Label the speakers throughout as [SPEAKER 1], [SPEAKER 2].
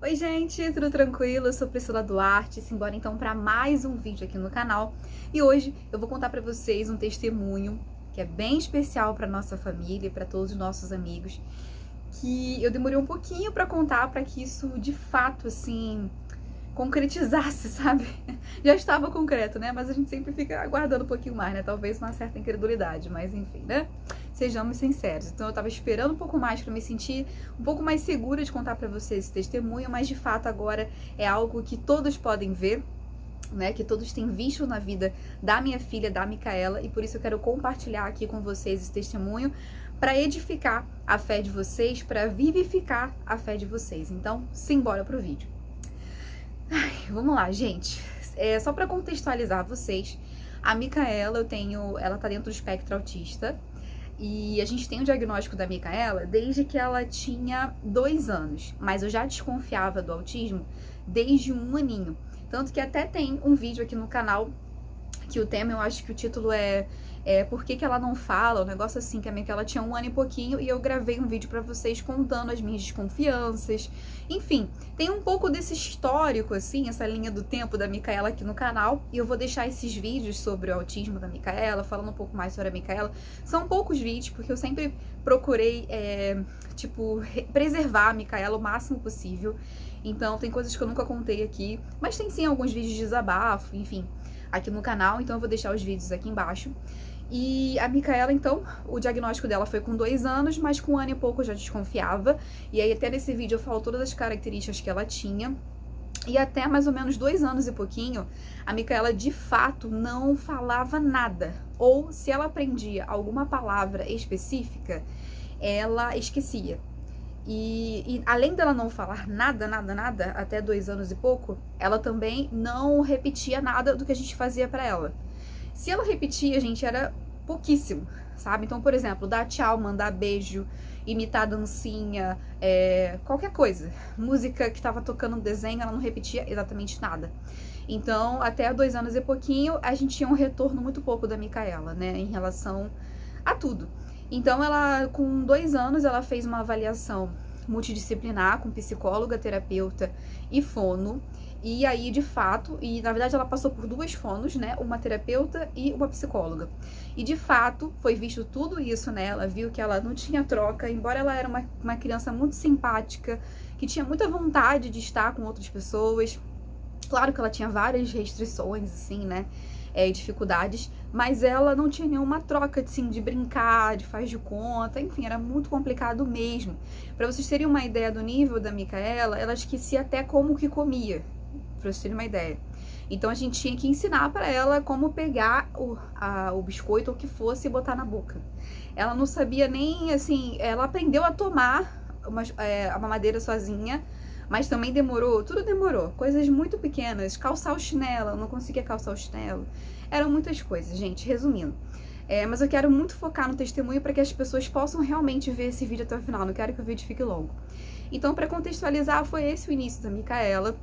[SPEAKER 1] Oi gente, tudo tranquilo? Eu sou Priscila Duarte, simbora então para mais um vídeo aqui no canal. E hoje eu vou contar para vocês um testemunho que é bem especial para nossa família e para todos os nossos amigos, que eu demorei um pouquinho para contar para que isso de fato assim concretizasse, sabe? Já estava concreto, né? Mas a gente sempre fica aguardando um pouquinho mais, né? Talvez uma certa incredulidade, mas enfim, né? Sejamos sinceros. Então eu tava esperando um pouco mais para me sentir um pouco mais segura de contar para vocês esse testemunho, mas de fato agora é algo que todos podem ver, né, que todos têm visto na vida da minha filha, da Micaela, e por isso eu quero compartilhar aqui com vocês esse testemunho para edificar a fé de vocês, para vivificar a fé de vocês. Então, simbora pro vídeo. Vamos lá, gente. Só para contextualizar vocês, a Micaela, ela tá dentro do espectro autista, e a gente tem o diagnóstico da Micaela desde que ela tinha 2 anos, mas eu já desconfiava do autismo desde 1 aninho. Tanto que até tem um vídeo aqui no canal que o tema, eu acho que o título é Por que ela não fala? Um negócio assim, que a Micaela tinha 1 ano e pouquinho, e eu gravei um vídeo pra vocês contando as minhas desconfianças. Enfim, tem um pouco desse histórico, assim, essa linha do tempo da Micaela aqui no canal, e eu vou deixar esses vídeos sobre o autismo da Micaela, falando um pouco mais sobre a Micaela. São poucos vídeos, porque eu sempre procurei, preservar a Micaela o máximo possível. Então, tem coisas que eu nunca contei aqui, mas tem sim alguns vídeos de desabafo, enfim, aqui no canal, então eu vou deixar os vídeos aqui embaixo. E a Micaela, então, o diagnóstico dela foi com 2 anos, mas com 1 ano e pouco eu já desconfiava. E aí até nesse vídeo eu falo todas as características que ela tinha. E até mais ou menos 2 anos e pouquinho, a Micaela de fato não falava nada. Ou se ela aprendia alguma palavra específica, ela esquecia. E além dela não falar nada, até 2 anos e pouco, ela também não repetia nada do que a gente fazia pra ela. Se ela repetia, gente, era pouquíssimo, sabe? Então, por exemplo, dar tchau, mandar beijo, imitar dancinha, qualquer coisa. Música que tava tocando no desenho, ela não repetia exatamente nada. Então, até 2 anos e pouquinho, a gente tinha um retorno muito pouco da Micaela, né, em relação a tudo. Então, ela, com 2 anos, ela fez uma avaliação multidisciplinar com psicóloga, terapeuta e fono. E aí, de fato, e na verdade ela passou por 2 fonos, né? Uma terapeuta e uma psicóloga. E de fato, foi visto tudo isso nela, viu que ela não tinha troca, embora ela era uma criança muito simpática, que tinha muita vontade de estar com outras pessoas. Claro que ela tinha várias restrições, assim, né? Dificuldades, mas ela não tinha nenhuma troca, assim, de brincar, de faz de conta, enfim, era muito complicado mesmo. Pra vocês terem uma ideia do nível da Micaela, ela esquecia até como que comia, pra vocês terem uma ideia. Então a gente tinha que ensinar pra ela como pegar o biscoito ou o que fosse e botar na boca. Ela não sabia nem, assim, ela aprendeu a tomar a mamadeira sozinha, mas também demorou, tudo demorou, coisas muito pequenas, calçar o chinelo, eu não conseguia calçar o chinelo, eram muitas coisas, gente, resumindo. Mas eu quero muito focar no testemunho para que as pessoas possam realmente ver esse vídeo até o final, não quero que o vídeo fique longo. Então, para contextualizar, foi esse o início da Micaela.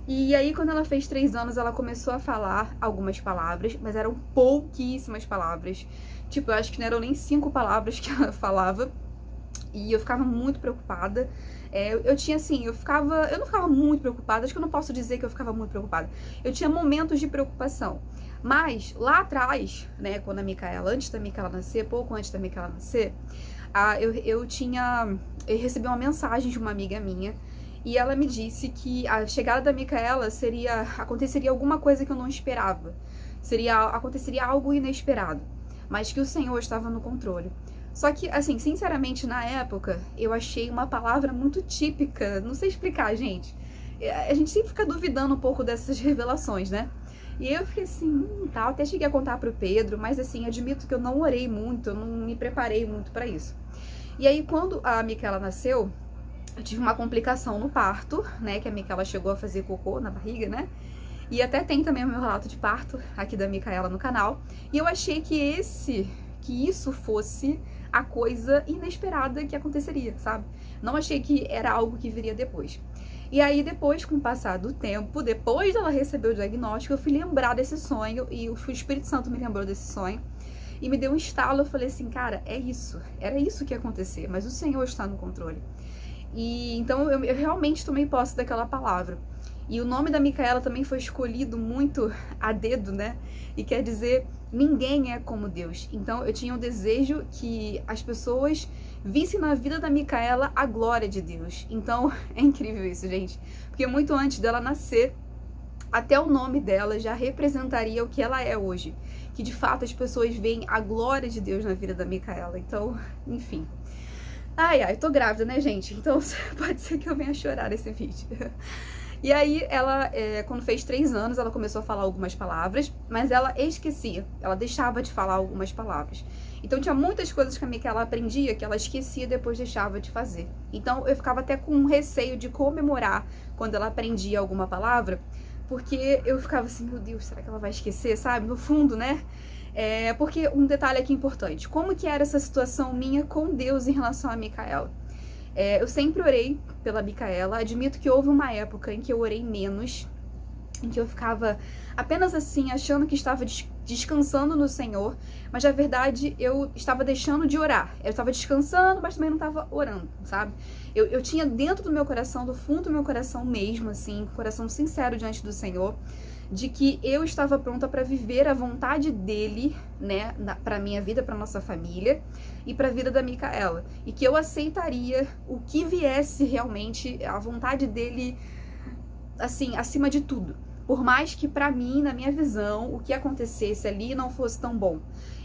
[SPEAKER 1] E aí, quando ela fez 3 anos, ela começou a falar algumas palavras, mas eram pouquíssimas palavras. Tipo, eu acho que não eram nem 5 palavras que ela falava. E eu ficava muito preocupada. Eu tinha assim, eu não ficava muito preocupada, acho que eu não posso dizer que eu ficava muito preocupada. Eu tinha momentos de preocupação. Mas lá atrás, né, quando a Micaela, antes da Micaela nascer, pouco antes da Micaela nascer, eu recebi uma mensagem de uma amiga minha, e ela me disse que a chegada da Micaela aconteceria alguma coisa que eu não esperava. Aconteceria algo inesperado, mas que o Senhor estava no controle. Só que, assim, sinceramente, na época, eu achei uma palavra muito típica, não sei explicar, gente. A gente sempre fica duvidando um pouco dessas revelações, né? E eu fiquei assim, tal, até cheguei a contar pro Pedro, mas assim, admito que eu não orei muito, eu não me preparei muito pra isso. E aí, quando a Micaela nasceu, eu tive uma complicação no parto, né, que a Micaela chegou a fazer cocô na barriga, né? E até tem também o meu relato de parto aqui da Micaela no canal. E eu achei que isso fosse a coisa inesperada que aconteceria, sabe? Não achei que era algo que viria depois. E aí depois, com o passar do tempo, depois dela receber o diagnóstico, eu fui lembrar desse sonho, e o Espírito Santo me lembrou desse sonho, e me deu um estalo. Eu falei assim, cara, era isso que ia acontecer, mas o Senhor está no controle. E então eu realmente tomei posse daquela palavra. E o nome da Micaela também foi escolhido muito a dedo, né? E quer dizer, ninguém é como Deus. Então eu tinha o desejo que as pessoas vissem na vida da Micaela a glória de Deus. Então é incrível isso, gente. Porque muito antes dela nascer, até o nome dela já representaria o que ela é hoje. Que de fato as pessoas veem a glória de Deus na vida da Micaela. Então, enfim. Ai, tô grávida, né, gente? Então pode ser que eu venha chorar nesse vídeo. E aí, ela, quando fez 3 anos, ela começou a falar algumas palavras, mas ela esquecia, ela deixava de falar algumas palavras. Então, tinha muitas coisas que a Micaela aprendia que ela esquecia e depois deixava de fazer. Então, eu ficava até com receio de comemorar quando ela aprendia alguma palavra, porque eu ficava assim, meu Deus, será que ela vai esquecer, sabe? No fundo, né? Porque um detalhe aqui importante, como que era essa situação minha com Deus em relação a Micaela? Eu sempre orei pela Micaela, admito que houve uma época em que eu orei menos, em que eu ficava apenas assim, achando que estava descansando no Senhor, mas na verdade eu estava deixando de orar. Eu estava descansando, mas também não estava orando, sabe? Eu tinha dentro do meu coração, do fundo do meu coração mesmo, assim, coração sincero diante do Senhor, de que eu estava pronta para viver a vontade dele, né, para minha vida, para nossa família e para a vida da Micaela, e que eu aceitaria o que viesse realmente, a vontade dele, assim, acima de tudo. Por mais que para mim, na minha visão, o que acontecesse ali não fosse tão bom.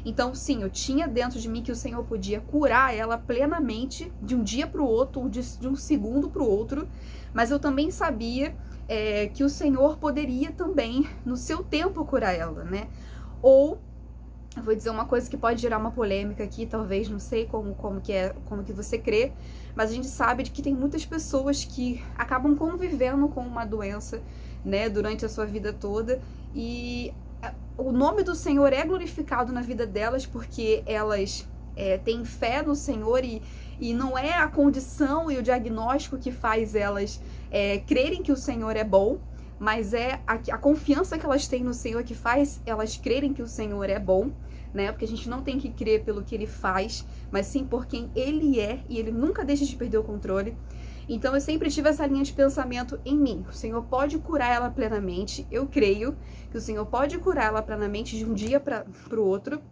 [SPEAKER 1] Então, sim, eu tinha dentro de mim que o Senhor podia curar ela plenamente, de um dia para o outro, de um segundo para o outro, mas eu também sabia que o Senhor poderia também, no seu tempo, curar ela, né? Ou, eu vou dizer uma coisa que pode gerar uma polêmica aqui, talvez, não sei como que você crê, mas a gente sabe de que tem muitas pessoas que acabam convivendo com uma doença, né, durante a sua vida toda, e o nome do Senhor é glorificado na vida delas porque elas têm fé no Senhor e não é a condição e o diagnóstico que faz elas crerem que o Senhor é bom, mas é a confiança que elas têm no Senhor que faz elas crerem que o Senhor é bom, né? Porque a gente não tem que crer pelo que Ele faz, mas sim por quem Ele é, e Ele nunca deixa de perder o controle. Então eu sempre tive essa linha de pensamento em mim. O Senhor pode curar ela plenamente, eu creio que o Senhor pode curar ela plenamente de um dia para o outro.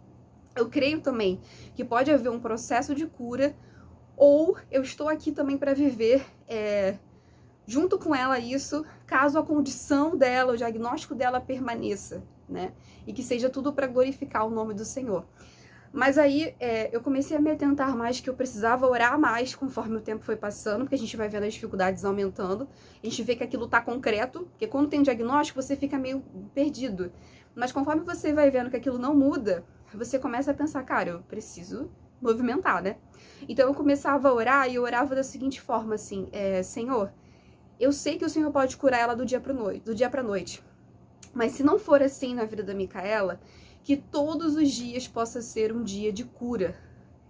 [SPEAKER 1] Eu creio também que pode haver um processo de cura, ou eu estou aqui também para viver junto com ela isso, caso a condição dela, o diagnóstico dela permaneça, né? E que seja tudo para glorificar o nome do Senhor. Mas aí eu comecei a me atentar mais que eu precisava orar mais conforme o tempo foi passando, porque a gente vai vendo as dificuldades aumentando, a gente vê que aquilo tá concreto, porque quando tem um diagnóstico você fica meio perdido. Mas conforme você vai vendo que aquilo não muda, você começa a pensar, cara, eu preciso movimentar, né? Então eu começava a orar e eu orava da seguinte forma, assim, Senhor, eu sei que o Senhor pode curar ela do dia pra noite, mas se não for assim na vida da Micaela, que todos os dias possa ser um dia de cura.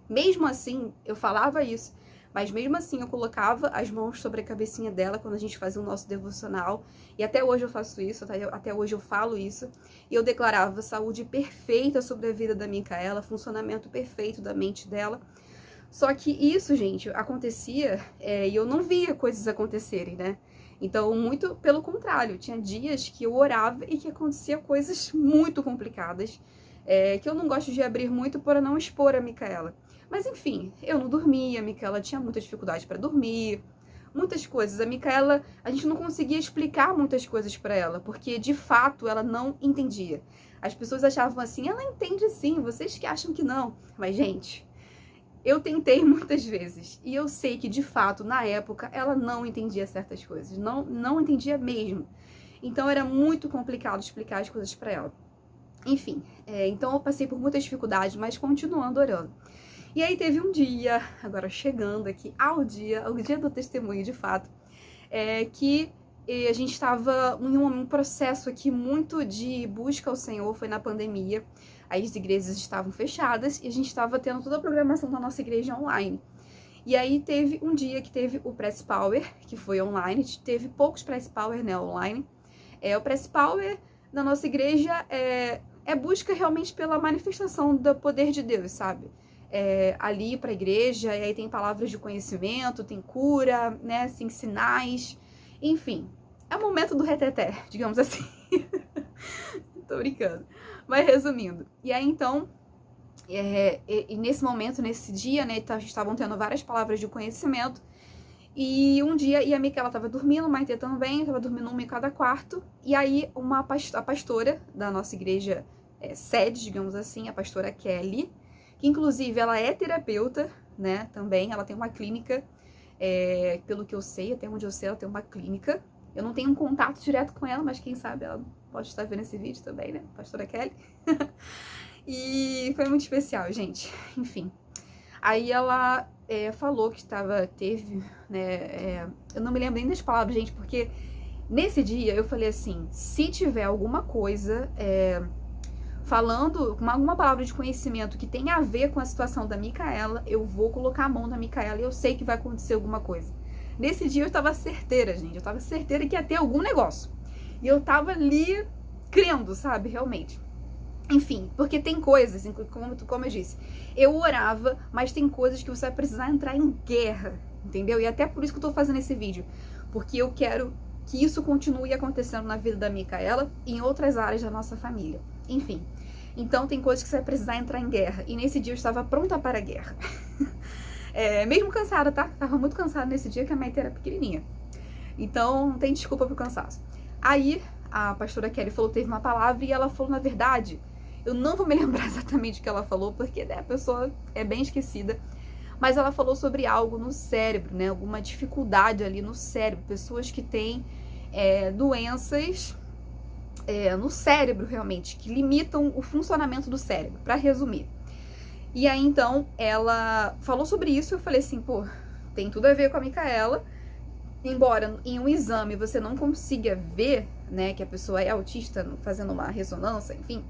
[SPEAKER 1] Mesmo assim, eu falava isso, mas mesmo assim eu colocava as mãos sobre a cabecinha dela quando a gente fazia o nosso devocional, e até hoje eu faço isso, até hoje eu falo isso, e eu declarava saúde perfeita sobre a vida da Micaela, funcionamento perfeito da mente dela. Só que isso, gente, acontecia e eu não via coisas acontecerem, né? Então, muito pelo contrário, tinha dias que eu orava e que acontecia coisas muito complicadas, que eu não gosto de abrir muito para não expor a Micaela. Mas enfim, eu não dormia, a Micaela tinha muita dificuldade para dormir, muitas coisas. A Micaela, a gente não conseguia explicar muitas coisas para ela, porque de fato ela não entendia. As pessoas achavam assim, ela entende sim, vocês que acham que não. Mas gente, eu tentei muitas vezes e eu sei que de fato na época ela não entendia certas coisas, não entendia mesmo. Então era muito complicado explicar as coisas para ela. Enfim, então eu passei por muitas dificuldades, mas continuando orando. E aí teve um dia, agora chegando aqui ao dia do testemunho de fato, que a gente estava em um processo aqui muito de busca ao Senhor, foi na pandemia. As igrejas estavam fechadas e a gente estava tendo toda a programação da nossa igreja online. E aí teve um dia que teve o Press Power, que foi online, teve poucos Press Power, né, online. O Press Power da nossa igreja busca realmente pela manifestação do poder de Deus, sabe? ali para a igreja, e aí tem palavras de conhecimento, tem cura, né, assim, sinais, enfim, é o momento do reteté, digamos assim. Tô brincando, mas resumindo, e aí então, e nesse momento, nesse dia, né, estavam tendo várias palavras de conhecimento, e um dia, e a Micaela tava dormindo, o Maitê também, tava dormindo uma em cada quarto, e aí a pastora da nossa igreja sede, digamos assim, a pastora Kelly, que inclusive ela é terapeuta, né, também, ela tem uma clínica, pelo que eu sei, até onde eu sei, ela tem uma clínica. Eu não tenho um contato direto com ela, mas quem sabe ela pode estar vendo esse vídeo também, né, pastora Kelly. E foi muito especial, gente, enfim. Aí ela falou que teve, né, eu não me lembro nem das palavras, gente, porque nesse dia eu falei assim, se tiver alguma coisa falando alguma palavra de conhecimento que tenha a ver com a situação da Micaela, eu vou colocar a mão na Micaela e eu sei que vai acontecer alguma coisa. Nesse dia eu tava certeira, gente, eu tava certeira que ia ter algum negócio. E eu tava ali crendo, sabe, realmente. Enfim, porque tem coisas, como eu disse, eu orava, mas tem coisas que você vai precisar entrar em guerra, entendeu? E até por isso que eu tô fazendo esse vídeo, porque eu quero que isso continue acontecendo na vida da Micaela e em outras áreas da nossa família. Enfim, então tem coisas que você vai precisar entrar em guerra. E nesse dia eu estava pronta para a guerra. Mesmo cansada, tá? Tava muito cansada nesse dia, que a Maitê era pequenininha. Então não tem desculpa pro cansaço. Aí a pastora Kelly falou, teve uma palavra, e ela falou, na verdade, eu não vou me lembrar exatamente o que ela falou, porque né, a pessoa é bem esquecida. Mas ela falou sobre algo no cérebro, né? Alguma dificuldade ali no cérebro. Pessoas que têm doenças no cérebro, realmente, que limitam o funcionamento do cérebro, para resumir. E aí, então, ela falou sobre isso e eu falei assim, pô, tem tudo a ver com a Micaela, embora em um exame você não consiga ver, né, que a pessoa é autista, fazendo uma ressonância, enfim,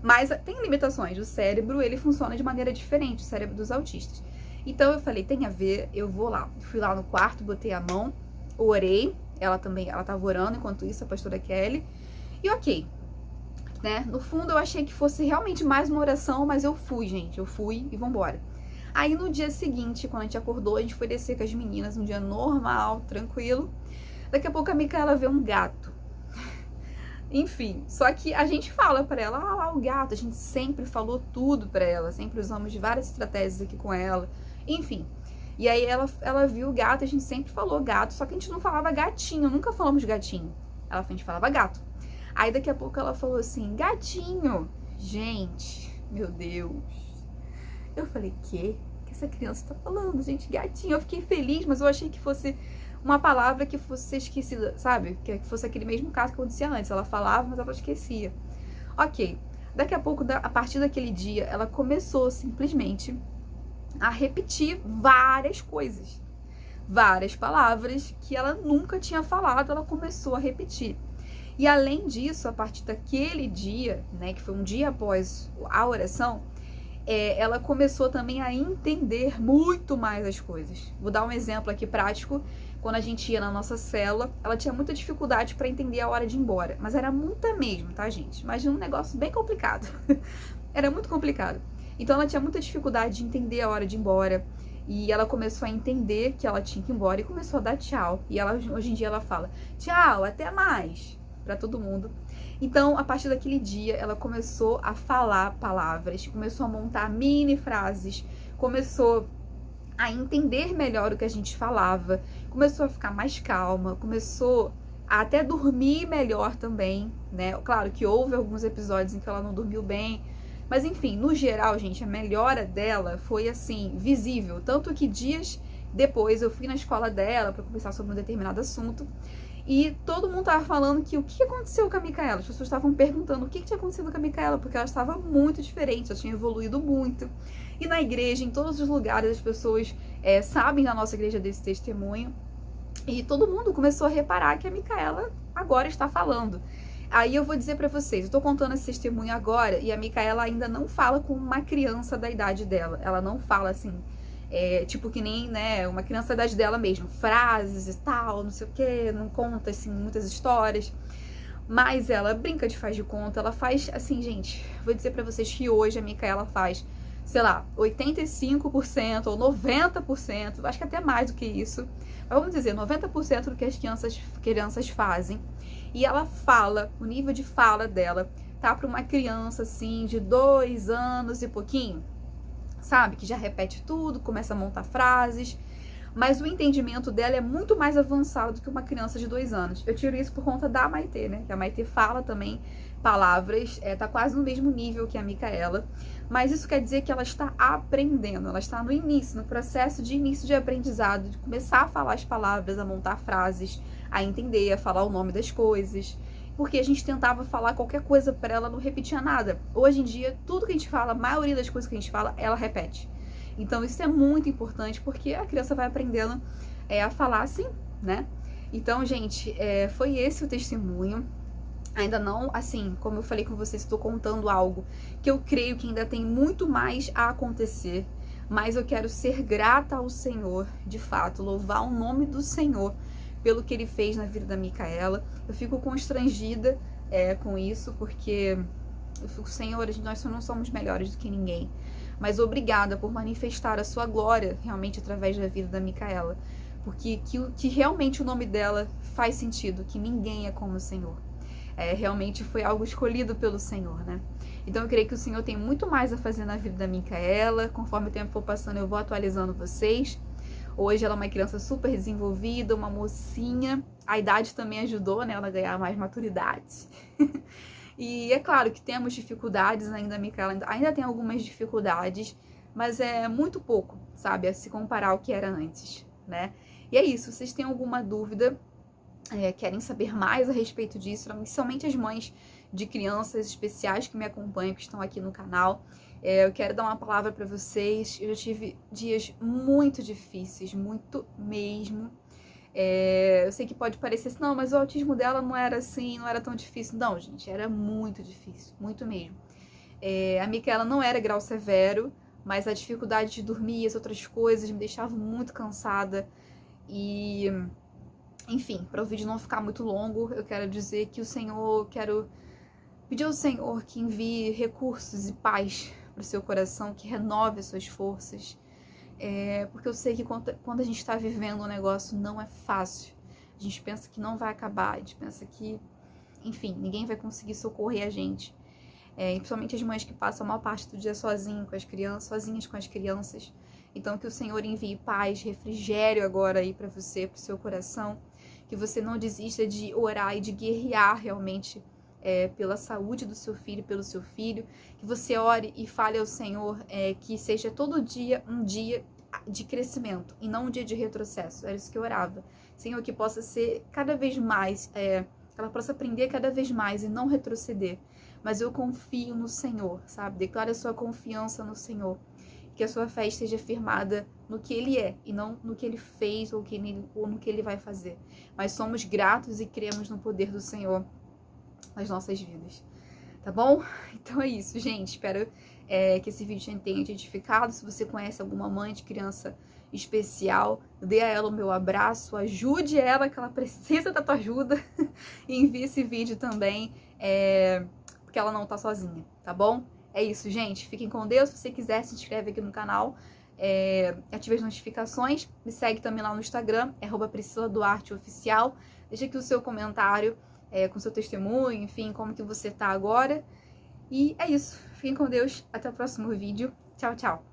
[SPEAKER 1] mas tem limitações, o cérebro, ele funciona de maneira diferente, o cérebro dos autistas. Então eu falei, tem a ver, eu vou lá. Fui lá no quarto, botei a mão, orei, ela tava orando enquanto isso, a pastora Kelly, e ok, né? No fundo eu achei que fosse realmente mais uma oração, mas eu fui, gente, eu fui e vambora. Aí no dia seguinte, quando a gente acordou, a gente foi descer com as meninas, um dia normal, tranquilo. Daqui a pouco a Micaela vê um gato. Enfim, só que a gente fala pra ela, ah lá o gato, a gente sempre falou tudo pra ela, sempre usamos várias estratégias aqui com ela, enfim. E aí ela viu o gato, a gente sempre falou gato, só que a gente não falava gatinho, nunca falamos gatinho. A gente falava gato. Aí daqui a pouco ela falou assim, gatinho. Gente, meu Deus. Eu falei, que essa criança tá falando, gente, gatinho. Eu fiquei feliz, mas eu achei que fosse uma palavra que fosse esquecida, sabe? Que fosse aquele mesmo caso que acontecia antes. Ela falava, mas ela esquecia. Ok. Daqui a pouco, a partir daquele dia, ela começou simplesmente a repetir várias coisas. Várias palavras que ela nunca tinha falado, ela começou a repetir. E além disso, a partir daquele dia, né, que foi um dia após a oração, ela começou também a entender muito mais as coisas. Vou dar um exemplo aqui prático. Quando a gente ia na nossa célula, ela tinha muita dificuldade para entender a hora de ir embora. Mas era muita mesmo, tá, gente? Imagina um negócio bem complicado. Era muito complicado. Então ela tinha muita dificuldade de entender a hora de ir embora. E ela começou a entender que ela tinha que ir embora e começou a dar tchau. E hoje em dia ela fala, tchau, até mais, para todo mundo. Então, a partir daquele dia, ela começou a falar palavras, começou a montar mini frases, começou a entender melhor o que a gente falava, começou a ficar mais calma, começou a até dormir melhor também, né? Claro que houve alguns episódios em que ela não dormiu bem, mas enfim, no geral, gente, a melhora dela foi assim, visível. Tanto que dias depois eu fui na escola dela para conversar sobre um determinado assunto. E todo mundo tava falando que o que aconteceu com a Micaela? As pessoas estavam perguntando o que tinha acontecido com a Micaela, porque ela estava muito diferente, ela tinha evoluído muito. E na igreja, em todos os lugares, as pessoas sabem na nossa igreja desse testemunho. E todo mundo começou a reparar que a Micaela agora está falando. Aí eu vou dizer pra vocês, eu tô contando esse testemunho agora, e a Micaela ainda não fala com uma criança da idade dela. Ela não fala assim... tipo que nem, né, uma criança da idade dela mesmo, frases e tal, não sei o que, não conta, assim, muitas histórias, mas ela brinca de faz de conta, ela faz, assim, gente, vou dizer pra vocês que hoje a Micaela faz sei lá, 85% ou 90%, acho que até mais do que isso, mas vamos dizer, 90% do que as crianças fazem. E ela fala, o nível de fala dela tá para uma criança assim de 2 anos e pouquinho, sabe? Que já repete tudo, começa a montar frases, mas o entendimento dela é muito mais avançado do que uma criança de 2 anos. Eu tiro isso por conta da Maitê, né? Que a Maitê fala também palavras, tá quase no mesmo nível que a Micaela, mas isso quer dizer que ela está aprendendo, ela está no início, no processo de início de aprendizado, de começar a falar as palavras, a montar frases, a entender, a falar o nome das coisas, porque a gente tentava falar qualquer coisa para ela, não repetia nada. Hoje em dia, tudo que a gente fala, a maioria das coisas que a gente fala, ela repete. Então isso é muito importante, porque a criança vai aprendendo a falar assim, né? Então, gente, foi esse o testemunho. Ainda não, assim, como eu falei com vocês, estou contando algo que eu creio que ainda tem muito mais a acontecer, mas eu quero ser grata ao Senhor, de fato, louvar o nome do Senhor pelo que Ele fez na vida da Micaela. Eu fico constrangida com isso, porque eu fico, Senhor, nós não somos melhores do que ninguém, mas obrigada por manifestar a sua glória realmente através da vida da Micaela, porque que realmente o nome dela faz sentido, que ninguém é como o Senhor. Realmente foi algo escolhido pelo Senhor, né? Então eu creio que o Senhor tem muito mais a fazer na vida da Micaela. Conforme o tempo for passando, eu vou atualizando vocês. Hoje ela é uma criança super desenvolvida, uma mocinha. A idade também ajudou, né, ela a ganhar mais maturidade. E é claro que temos dificuldades ainda, a Micaela ainda tem algumas dificuldades, mas é muito pouco, sabe, a se comparar ao que era antes, né? E é isso, vocês têm alguma dúvida, querem saber mais a respeito disso, principalmente as mães de crianças especiais que me acompanham, que estão aqui no canal, eu quero dar uma palavra para vocês. Eu já tive dias muito difíceis, muito mesmo. Eu sei que pode parecer assim, não, mas o autismo dela não era assim, não era tão difícil. Não, gente, era muito difícil, muito mesmo. A Micaela não era grau severo, mas a dificuldade de dormir e as outras coisas me deixavam muito cansada. E, enfim, para o vídeo não ficar muito longo, eu quero dizer que quero pedir ao Senhor que envie recursos e paz para o seu coração, que renove as suas forças. Porque eu sei que quando a gente está vivendo um negócio não é fácil. A gente pensa que não vai acabar, a gente pensa que, enfim, ninguém vai conseguir socorrer a gente. E principalmente as mães que passam a maior parte do dia sozinhas com as crianças. Então que o Senhor envie paz, refrigério agora aí para você, para o seu coração. Que você não desista de orar e de guerrear realmente pela saúde do seu filho, pelo seu filho. Que você ore e fale ao Senhor que seja todo dia um dia de crescimento e não um dia de retrocesso. Era isso que eu orava. Senhor, que possa ser cada vez mais, que ela possa aprender cada vez mais e não retroceder. Mas eu confio no Senhor, sabe? Declare a sua confiança no Senhor. Que a sua fé esteja firmada no que Ele é e não no que Ele fez ou no que Ele vai fazer. Mas somos gratos e cremos no poder do Senhor nas nossas vidas. Tá bom? Então é isso, gente. Espero que esse vídeo tenha te edificado. Se você conhece alguma mãe de criança especial, dê a ela o meu abraço, ajude ela, que ela precisa da tua ajuda. E envie esse vídeo também, porque ela não tá sozinha, tá bom? É isso, gente. Fiquem com Deus. Se você quiser, se inscreve aqui no canal, ative as notificações, me segue também lá no Instagram, @PriscilaDuarteOficial. Deixa aqui o seu comentário com seu testemunho, enfim, como que você tá agora. E é isso. Fiquem com Deus. Até o próximo vídeo. Tchau, tchau.